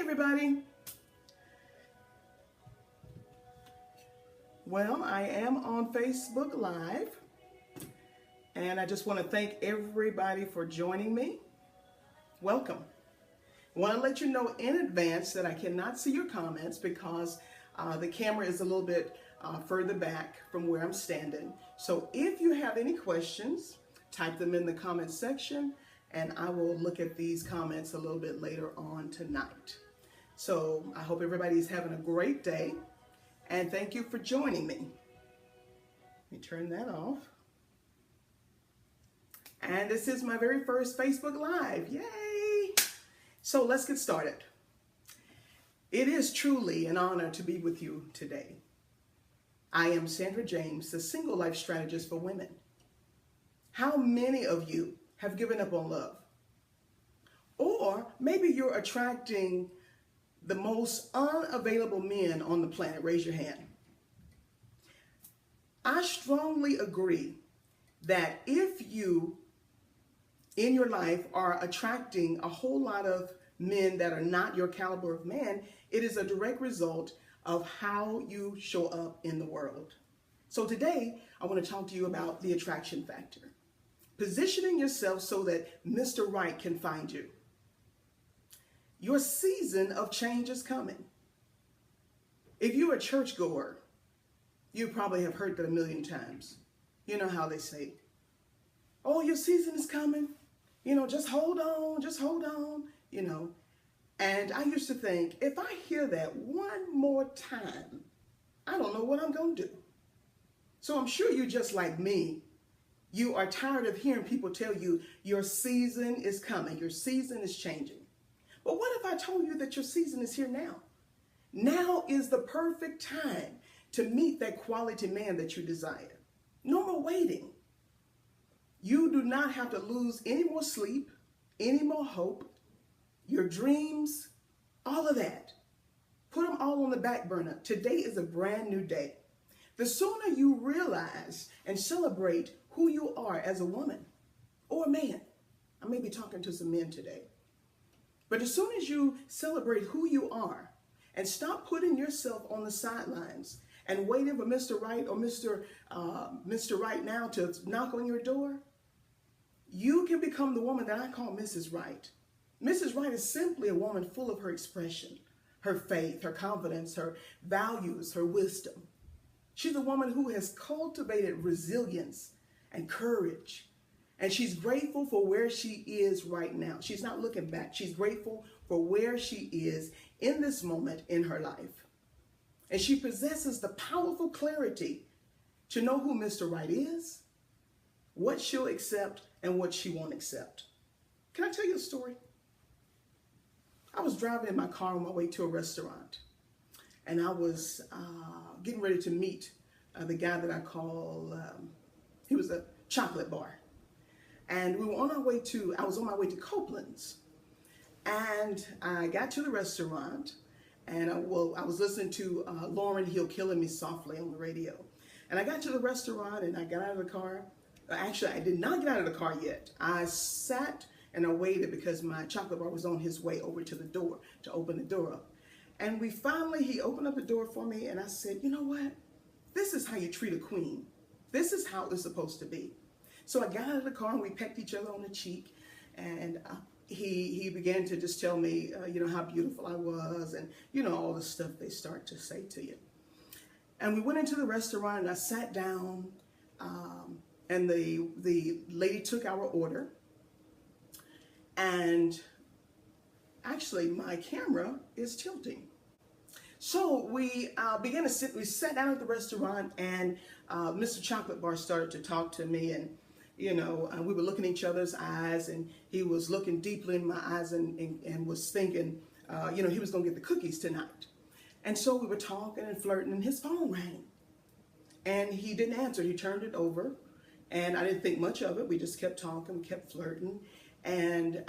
everybody. Well, I am on Facebook Live, and I just want to thank everybody for joining me. Welcome. I want to let you know in advance that I cannot see your comments because the camera is a little bit further back from where I'm standing. So if you have any questions, type them in the comment section, and I will look at these comments a little bit later on tonight. So I hope everybody's having a great day, and thank you for joining me. Let me turn that off. And this is my very first Facebook Live. Yay! So let's get started. It is truly an honor to be with you today. I am Sandra James, the SingleLife Strategist for women. How many of you have given up on love? Or maybe you're attracting the most unavailable men on the planet. Raise your hand. I strongly agree that if you in your life are attracting a whole lot of men that are not your caliber of man, it is a direct result of how you show up in the world. So today, I want to talk to you about the attraction factor. Positioning yourself so that Mr. Right can find you. Your season of change is coming. If you're a churchgoer, you probably have heard that a million times. You know how they say, oh, your season is coming. Just hold on, And I used to think, if I hear that one more time, I don't know what I'm going to do. So I'm sure you're just like me. You are tired of hearing people tell you your season is coming, your season is changing. But what if I told you that your season is here now? Now is the perfect time to meet that quality man that you desire. No more waiting. You do not have to lose any more sleep, any more hope, your dreams, all of that. Put them all on the back burner. Today is a brand new day. The sooner you realize and celebrate who you are as a woman or a man, I may be talking to some men today, but as soon as you celebrate who you are and stop putting yourself on the sidelines and waiting for Mr. Right or Mr. Right now to knock on your door, you can become the woman that I call Mrs. Right. Mrs. Right is simply a woman full of her expression, her faith, her confidence, her values, her wisdom. She's a woman who has cultivated resilience and courage. And she's grateful for where she is right now. She's not looking back. She's grateful for where she is in this moment in her life. And she possesses the powerful clarity to know who Mr. Right is, what she'll accept, and what she won't accept. Can I tell you a story? I was driving in my car on my way to a restaurant, and I was getting ready to meet the guy that I call, he was a chocolate bar. And we were on our way I was on my way to Copeland's. And I got to the restaurant, and I was listening to Lauryn Hill, Killing Me Softly on the radio. And I got to the restaurant, and I got out of the car. Actually, I did not get out of the car yet. I sat and I waited because my chocolate bar was on his way over to the door to open the door up. And he opened up the door for me, and I said, you know what? This is how you treat a queen. This is how it's supposed to be. So I got out of the car, and we pecked each other on the cheek, and he began to just tell me, how beautiful I was, and, all the stuff they start to say to you. And we went into the restaurant, and I sat down, and the lady took our order, and actually my camera is tilting. So we began to we sat down at the restaurant, and Mr. Chocolate Bar started to talk to me, and we were looking in each other's eyes, and he was looking deeply in my eyes and was thinking, he was going to get the cookies tonight. And so we were talking and flirting, and his phone rang. And he didn't answer. He turned it over, and I didn't think much of it. We just kept talking, kept flirting. And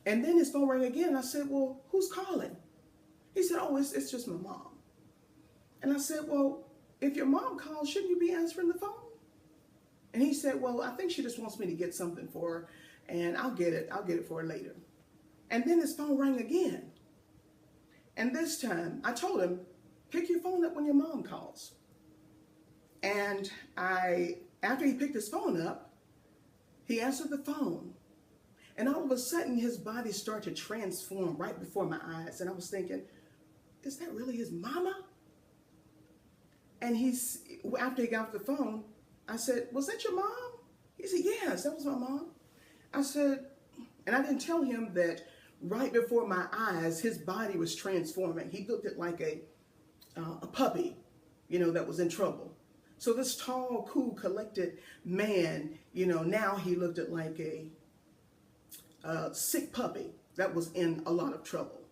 then his phone rang again. I said, well, who's calling? He said, oh, it's just my mom. And I said, well, if your mom calls, shouldn't you be answering the phone? And he said, well, I think she just wants me to get something for her, and I'll get it for her later. And then his phone rang again. And this time I told him, pick your phone up when your mom calls. And after he picked his phone up, he answered the phone. And all of a sudden, his body started to transform right before my eyes. And I was thinking, is that really his mama? And after he got off the phone, I said, was that your mom? He said, yes, that was my mom. I said, and I didn't tell him that right before my eyes, his body was transforming. He looked at like a puppy, that was in trouble. So this tall, cool, collected man, now he looked at like a sick puppy that was in a lot of trouble.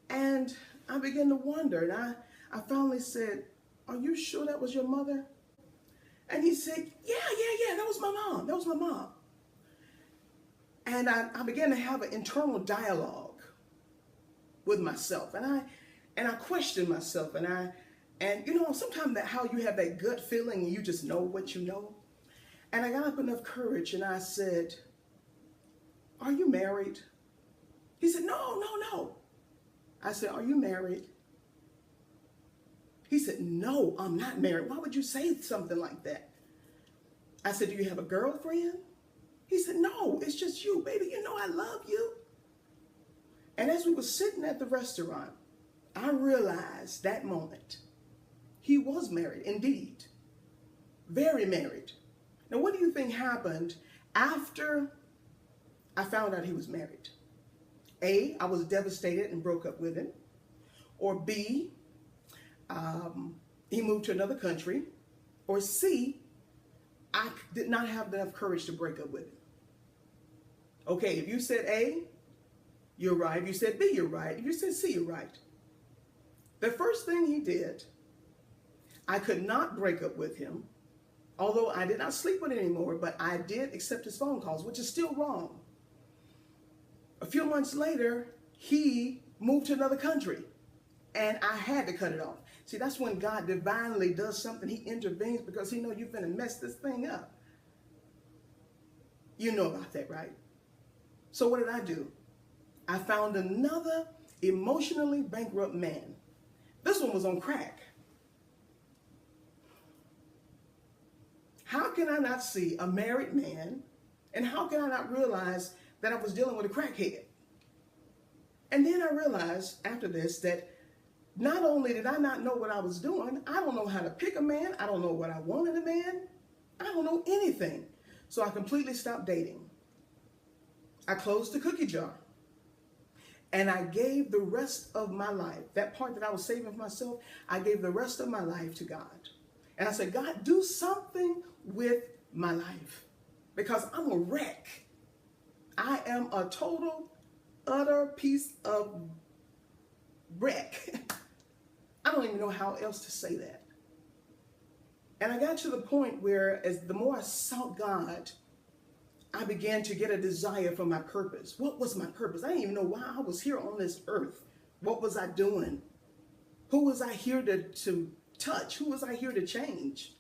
And I began to wonder, and I finally said, are you sure that was your mother? And he said, yeah, that was my mom. That was my mom. And I began to have an internal dialogue with myself. And I questioned myself. And sometimes how you have that gut feeling and you just know what you know. And I got up enough courage and I said, are you married? He said, no. I said, are you married? He said, no, I'm not married. Why would you say something like that? I said, do you have a girlfriend? He said, no, it's just you, baby. I love you. And as we were sitting at the restaurant, I realized that moment he was married, indeed. Very married. Now, what do you think happened after I found out he was married? A, I was devastated and broke up with him. Or B, he moved to another country. Or C, I did not have enough courage to break up with him. Okay, if you said A, you're right. If you said B, you're right. If you said C, you're right. The first thing he did, I could not break up with him, although I did not sleep with him anymore, but I did accept his phone calls, which is still wrong. A few months later, he moved to another country, and I had to cut it off. See, that's when God divinely does something. He intervenes because he knows you're going to mess this thing up. You know about that, right? So what did I do? I found another emotionally bankrupt man. This one was on crack. How can I not see a married man, and how can I not realize that I was dealing with a crackhead? And then I realized after this that not only did I not know what I was doing, I don't know how to pick a man. I don't know what I want in a man. I don't know anything. So I completely stopped dating. I closed the cookie jar. And I gave the rest of my life, that part that I was saving for myself, I gave the rest of my life to God. And I said, God, do something with my life because I'm a wreck. I am a total, utter piece of wreck. I don't even know how else to say that. And I got to the point where as the more I sought God, I began to get a desire for my purpose. What was my purpose? I didn't even know why I was here on this earth. What was I doing? Who was I here to touch? Who was I here to change?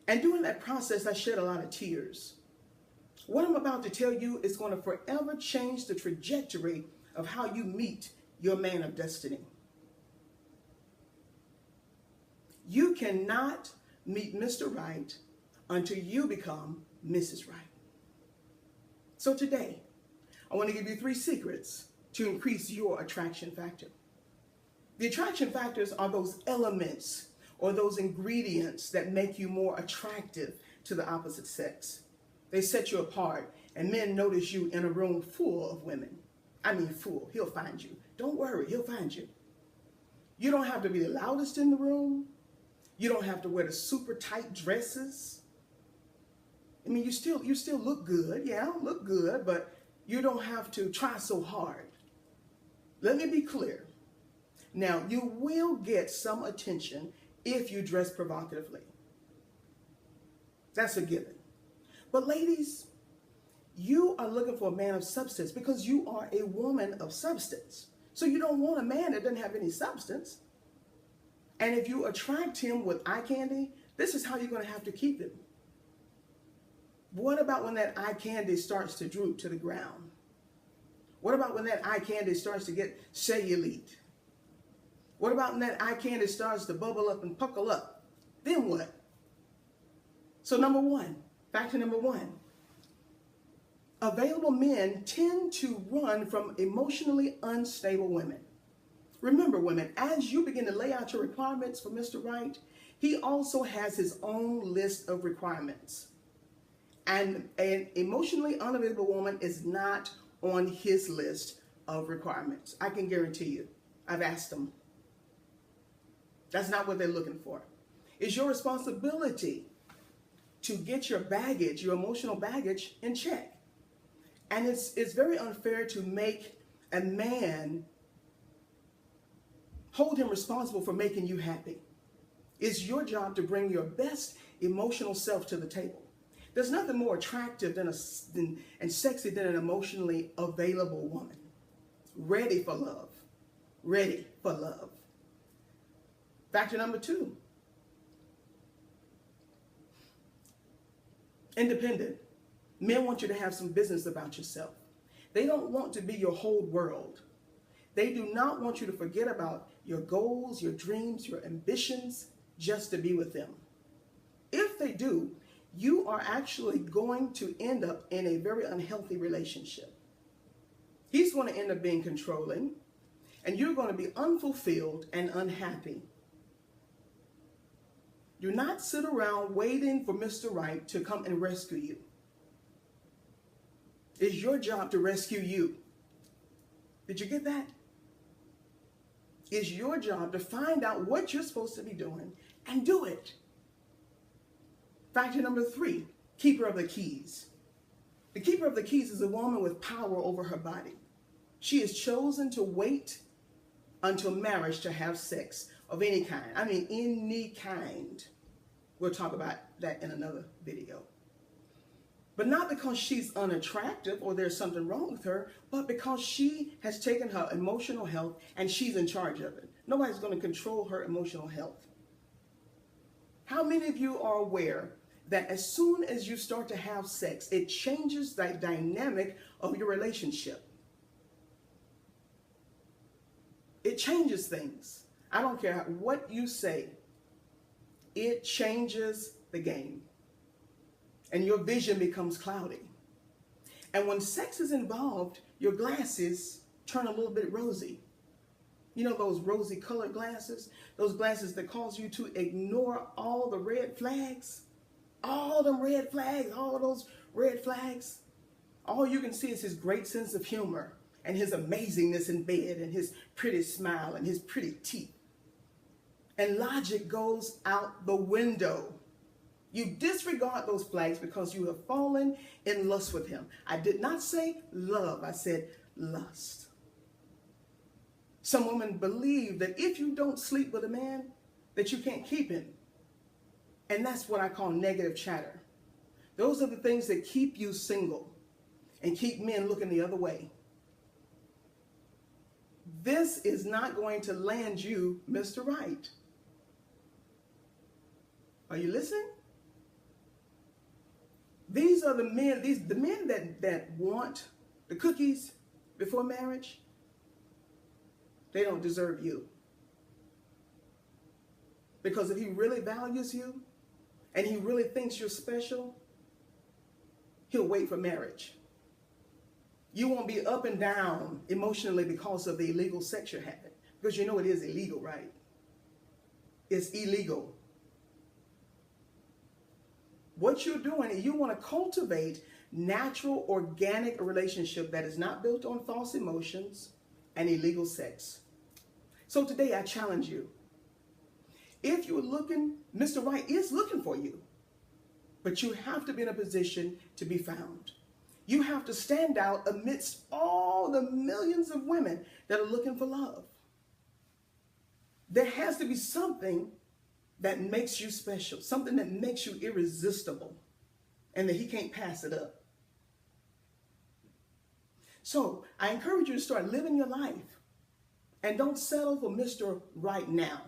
And during that process, I shed a lot of tears. What I'm about to tell you is going to forever change the trajectory of how you meet your man of destiny. You cannot meet Mr. Right until you become Mrs. Right. So today, I want to give you 3 secrets to increase your attraction factor. The attraction factors are those elements or those ingredients that make you more attractive to the opposite sex. They set you apart, and men notice you in a room full of women. I mean full. He'll find you. Don't worry, he'll find you. You don't have to be the loudest in the room. You don't have to wear the super tight dresses. I mean, you still look good. Yeah, look good, but you don't have to try so hard. Let me be clear. Now, you will get some attention if you dress provocatively. That's a given. But ladies, you are looking for a man of substance because you are a woman of substance. So you don't want a man that doesn't have any substance. And if you attract him with eye candy, this is how you're going to have to keep him. What about when that eye candy starts to droop to the ground? What about when that eye candy starts to get cellulite? What about when that eye candy starts to bubble up and puckle up? Then what? So number one, factor number one, available men tend to run from emotionally unstable women. Remember, women, as you begin to lay out your requirements for Mr. Right, he also has his own list of requirements. And an emotionally unavailable woman is not on his list of requirements. I can guarantee you. I've asked them. That's not what they're looking for. It's your responsibility to get your baggage, your emotional baggage, in check. And it's very unfair to make a man hold him responsible for making you happy. It's your job to bring your best emotional self to the table. There's nothing more attractive and sexy than an emotionally available woman. Ready for love. Ready for love. Factor number two. Independent. Men want you to have some business about yourself. They don't want to be your whole world. They do not want you to forget about your goals, your dreams, your ambitions, just to be with them. If they do, you are actually going to end up in a very unhealthy relationship. He's going to end up being controlling, and you're going to be unfulfilled and unhappy. Do not sit around waiting for Mr. Right to come and rescue you. It's your job to rescue you. Did you get that? It's your job to find out what you're supposed to be doing and do it. Factor number three, keeper of the keys. The keeper of the keys is a woman with power over her body. She has chosen to wait until marriage to have sex of any kind. I mean, any kind. We'll talk about that in another video. But not because she's unattractive or there's something wrong with her, but because she has taken her emotional health and she's in charge of it. Nobody's going to control her emotional health. How many of you are aware that as soon as you start to have sex, it changes the dynamic of your relationship? It changes things. I don't care what you say. It changes the game. And your vision becomes cloudy. And when sex is involved, your glasses turn a little bit rosy. You know those rosy colored glasses? Those glasses that cause you to ignore all the red flags? All them red flags, all those red flags. All you can see is his great sense of humor and his amazingness in bed and his pretty smile and his pretty teeth. And logic goes out the window. You disregard those flags because you have fallen in lust with him. I did not say love, I said lust. Some women believe that if you don't sleep with a man, that you can't keep him. And that's what I call negative chatter. Those are the things that keep you single and keep men looking the other way. This is not going to land you Mr. Right. Are you listening? These are the men, the men that want the cookies before marriage. They don't deserve you. Because if he really values you and he really thinks you're special, he'll wait for marriage. You won't be up and down emotionally because of the illegal sex you're having. Because you know it is illegal, right? It's illegal. What you're doing is you want to cultivate natural, organic relationship that is not built on false emotions and illegal sex. So today I challenge you. If you're looking, Mr. Right is looking for you, but you have to be in a position to be found. You have to stand out amidst all the millions of women that are looking for love. There has to be something that makes you special, something that makes you irresistible, and that he can't pass it up. So I encourage you to start living your life and don't settle for Mr. Right now.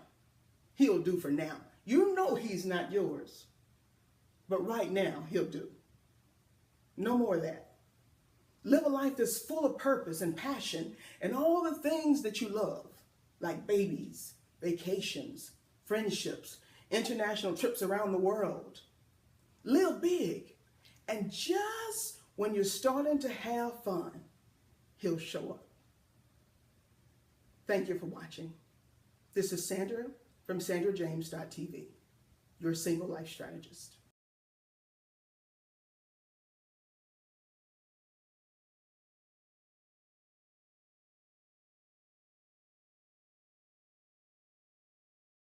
He'll do for now. You know he's not yours, but right now he'll do. No more of that. Live a life that's full of purpose and passion and all the things that you love, like babies, vacations, friendships, international trips around the world. Live big. And just when you're starting to have fun, he'll show up. Thank you for watching. This is Sandra from SandraJames.tv, your single life strategist.